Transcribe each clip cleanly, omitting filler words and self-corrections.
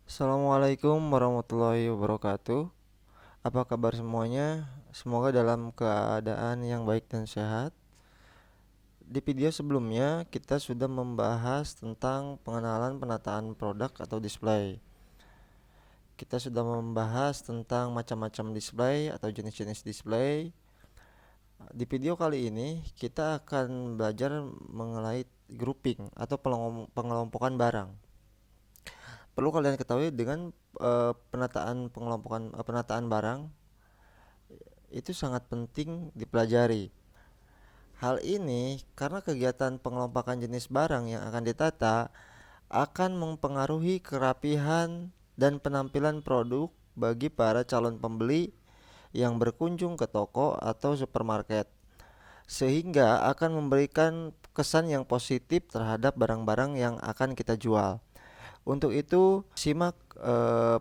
Assalamualaikum warahmatullahi wabarakatuh. Apa kabar semuanya? Semoga dalam keadaan yang baik dan sehat. Di video sebelumnya kita sudah membahas tentang pengenalan penataan produk atau display. Kita sudah membahas tentang macam-macam display atau jenis-jenis display. Di video kali ini kita akan belajar mengenai grouping atau pengelompokan barang. Perlu kalian ketahui dengan penataan barang itu sangat penting dipelajari. Hal ini karena kegiatan pengelompokan jenis barang yang akan ditata akan mempengaruhi kerapihan dan penampilan produk bagi para calon pembeli yang berkunjung ke toko atau supermarket, sehingga akan memberikan kesan yang positif terhadap barang-barang yang akan kita jual. Untuk itu, simak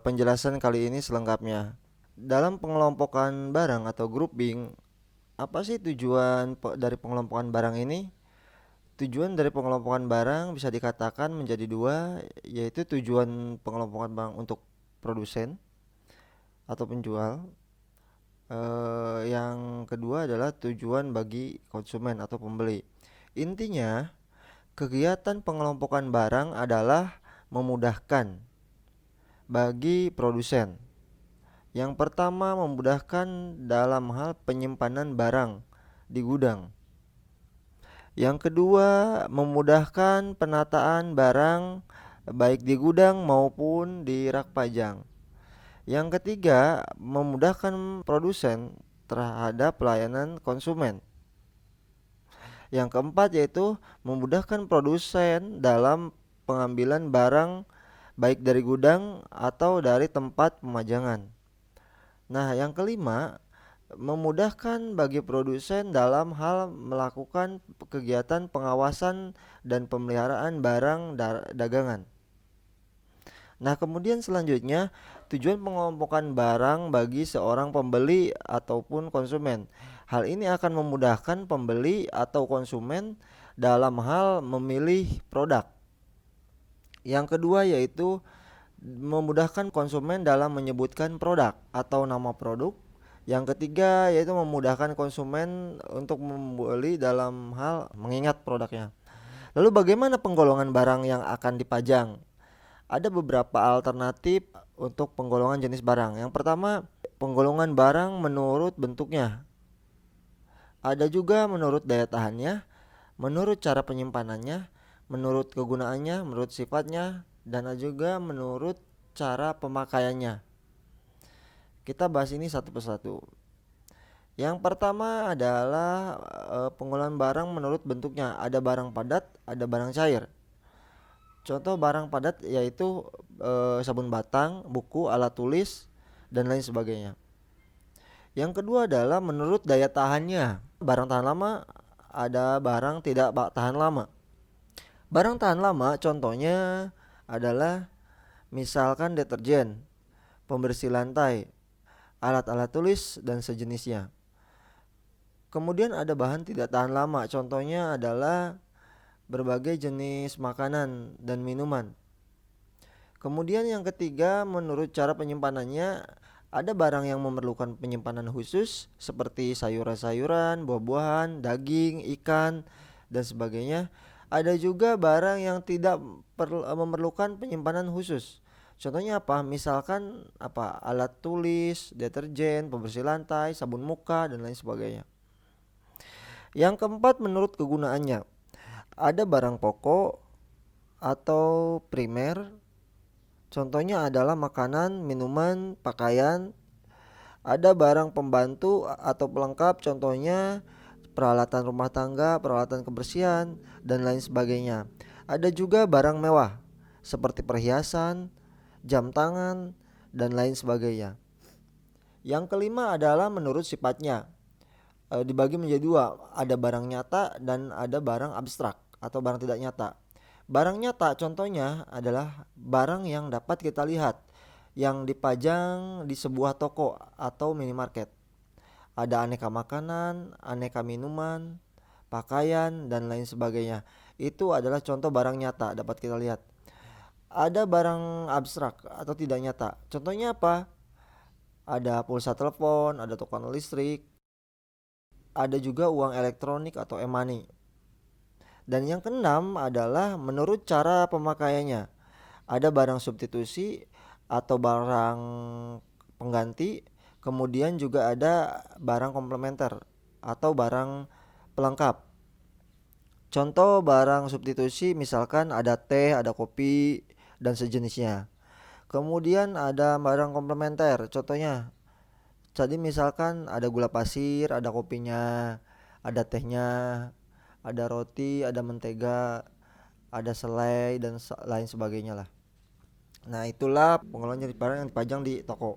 penjelasan kali ini selengkapnya. Dalam pengelompokan barang atau grouping, apa sih tujuan dari pengelompokan barang ini? Tujuan dari pengelompokan barang bisa dikatakan menjadi dua, yaitu tujuan pengelompokan barang untuk produsen atau penjual. Yang kedua adalah tujuan bagi konsumen atau pembeli. Intinya, kegiatan pengelompokan barang adalah memudahkan bagi produsen. Yang pertama, memudahkan dalam hal penyimpanan barang di gudang. Yang kedua, memudahkan penataan barang baik di gudang maupun di rak pajang. Yang ketiga, memudahkan produsen terhadap pelayanan konsumen. Yang keempat yaitu memudahkan produsen dalam pengambilan barang baik dari gudang atau dari tempat pemajangan. Nah, yang kelima, memudahkan bagi produsen dalam hal melakukan kegiatan pengawasan dan pemeliharaan barang dagangan. Nah, kemudian selanjutnya, tujuan pengelompokan barang bagi seorang pembeli ataupun konsumen. Hal ini akan memudahkan pembeli atau konsumen dalam hal memilih produk. Yang kedua yaitu memudahkan konsumen dalam menyebutkan produk atau nama produk. Yang ketiga yaitu memudahkan konsumen untuk membeli dalam hal mengingat produknya. Lalu bagaimana penggolongan barang yang akan dipajang? Ada beberapa alternatif untuk penggolongan jenis barang. Yang pertama, penggolongan barang menurut bentuknya. Ada juga menurut daya tahannya, menurut cara penyimpanannya, menurut kegunaannya, menurut sifatnya, dan ada juga menurut cara pemakaiannya. Kita bahas ini satu persatu. Yang pertama adalah penggolongan barang menurut bentuknya. Ada barang padat, ada barang cair. Contoh barang padat yaitu sabun batang, buku, alat tulis, dan lain sebagainya. Yang kedua adalah menurut daya tahannya. Barang tahan lama, ada barang tidak tahan lama. Barang tahan lama contohnya adalah misalkan deterjen, pembersih lantai, alat-alat tulis, dan sejenisnya. Kemudian ada bahan tidak tahan lama, contohnya adalah berbagai jenis makanan dan minuman. Kemudian yang ketiga, menurut cara penyimpanannya, ada barang yang memerlukan penyimpanan khusus seperti sayuran-sayuran, buah-buahan, daging, ikan, dan sebagainya. Ada juga barang yang tidak memerlukan penyimpanan khusus. Contohnya apa? Misalkan alat tulis, deterjen, pembersih lantai, sabun muka, dan lain sebagainya. Yang keempat, menurut kegunaannya. Ada barang pokok atau primer. Contohnya adalah makanan, minuman, pakaian. Ada barang pembantu atau pelengkap, contohnya peralatan rumah tangga, peralatan kebersihan, dan lain sebagainya. Ada juga barang mewah seperti perhiasan, jam tangan, dan lain sebagainya. Yang kelima adalah menurut sifatnya. Dibagi menjadi dua, ada barang nyata dan ada barang abstrak atau barang tidak nyata. Barang nyata contohnya adalah barang yang dapat kita lihat, yang dipajang di sebuah toko atau minimarket. Ada aneka makanan, aneka minuman, pakaian, dan lain sebagainya. Itu adalah contoh barang nyata dapat kita lihat. ada barang abstrak atau tidak nyata. Contohnya apa? Ada pulsa telepon, ada token listrik, ada juga uang elektronik atau e-money. Dan yang keenam adalah menurut cara pemakaiannya. Ada barang substitusi atau barang pengganti, kemudian juga ada barang komplementer atau barang pelengkap. Contoh barang substitusi misalkan ada teh, ada kopi, dan sejenisnya. Kemudian ada barang komplementer, contohnya jadi misalkan ada gula pasir, ada kopinya, ada tehnya, ada roti, ada mentega, ada selai dan lain sebagainya lah. Nah, itulah pengelolaan barang yang dipajang di toko.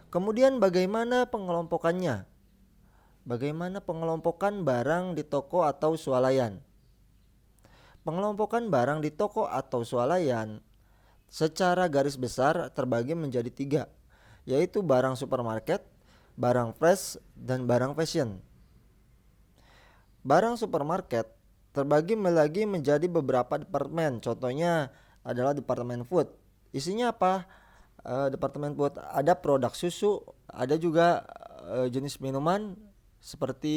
Kemudian bagaimana pengelompokannya? Bagaimana pengelompokan barang di toko atau swalayan? Pengelompokan barang di toko atau swalayan secara garis besar terbagi menjadi tiga, yaitu barang supermarket, barang fresh, dan barang fashion. Barang supermarket terbagi lagi menjadi beberapa departemen. Contohnya adalah departemen food. Isinya apa? Departemen food ada produk susu, ada juga jenis minuman seperti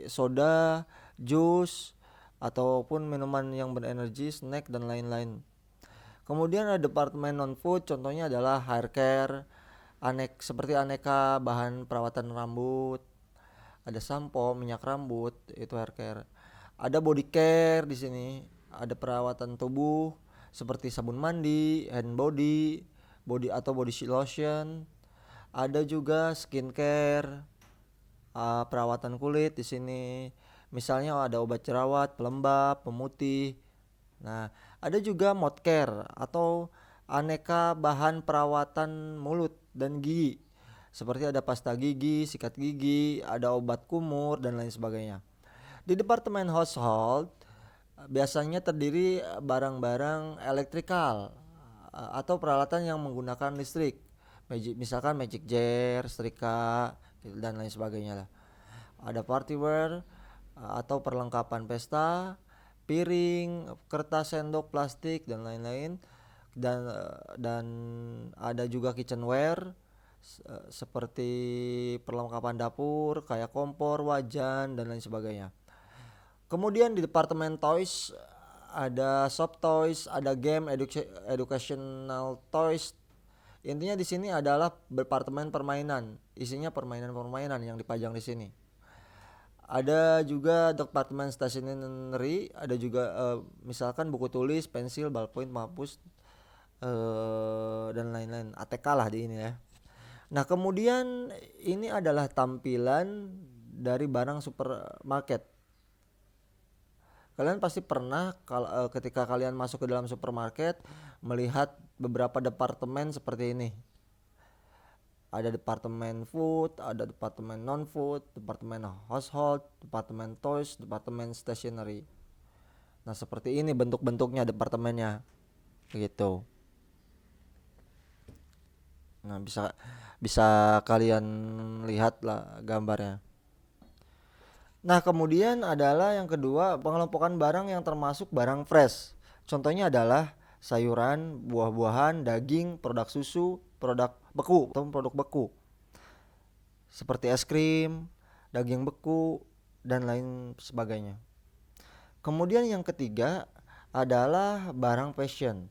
soda, jus, ataupun minuman yang berenergi, snack dan lain-lain. Kemudian ada departemen non food, contohnya adalah hair care, seperti aneka bahan perawatan rambut, ada sampo, minyak rambut, itu hair care. Ada body care di sini, ada perawatan tubuh seperti sabun mandi, hand body, atau body lotion. Ada juga skincare, perawatan kulit di sini. Misalnya ada obat jerawat, pelembab, pemutih. Nah, ada juga mouth care atau aneka bahan perawatan mulut dan gigi. Seperti ada pasta gigi, sikat gigi, ada obat kumur dan lain sebagainya. Di departemen household biasanya terdiri barang-barang elektrikal atau peralatan yang menggunakan listrik. Misalkan magic jar, setrika dan lain sebagainya lah. Ada partyware atau perlengkapan pesta, piring, kertas, sendok, plastik dan lain-lain. Dan ada juga kitchenware seperti perlengkapan dapur kayak kompor, wajan dan lain sebagainya. Kemudian di departemen toys ada soft toys, ada game, educational toys. Intinya di sini adalah departemen permainan. Isinya permainan-permainan yang dipajang di sini. Ada juga departemen stationery, ada juga misalkan buku tulis, pensil, ballpoint, mahpus dan lain-lain. ATK lah di ini ya. Nah, kemudian ini adalah tampilan dari barang supermarket. Kalian pasti pernah ketika kalian masuk ke dalam supermarket melihat beberapa departemen seperti ini. Ada departemen food, ada departemen non food, departemen household, departemen toys, departemen stationery. Nah, seperti ini bentuk-bentuknya departemennya. Begitu. Nah, bisa kalian lihat lah gambarnya. Nah, kemudian adalah yang kedua, pengelompokan barang yang termasuk barang fresh. Contohnya adalah sayuran, buah-buahan, daging, produk susu, produk beku atau produk beku. Seperti es krim, daging beku dan lain sebagainya. Kemudian yang ketiga adalah barang fashion.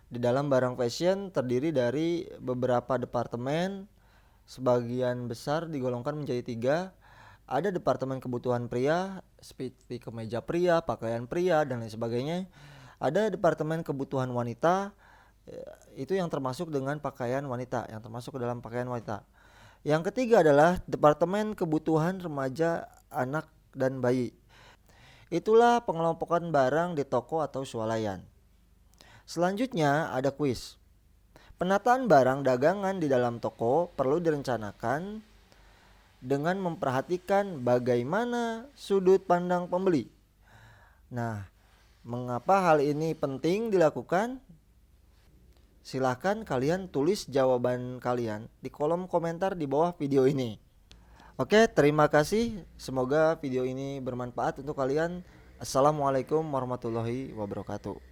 Di dalam barang fashion terdiri dari beberapa departemen, sebagian besar digolongkan menjadi tiga. Ada departemen kebutuhan pria, seperti kemeja pria, pakaian pria, dan lain sebagainya. Ada departemen kebutuhan wanita, itu yang termasuk dengan pakaian wanita, yang termasuk ke dalam pakaian wanita. Yang ketiga adalah departemen kebutuhan remaja, anak, dan bayi. Itulah pengelompokan barang di toko atau swalayan. Selanjutnya ada kuis. Penataan barang dagangan di dalam toko perlu direncanakan dengan memperhatikan bagaimana sudut pandang pembeli. Nah, mengapa hal ini penting dilakukan? Silahkan kalian tulis jawaban kalian di kolom komentar di bawah video ini. Oke, terima kasih. Semoga video ini bermanfaat untuk kalian. Assalamualaikum warahmatullahi wabarakatuh.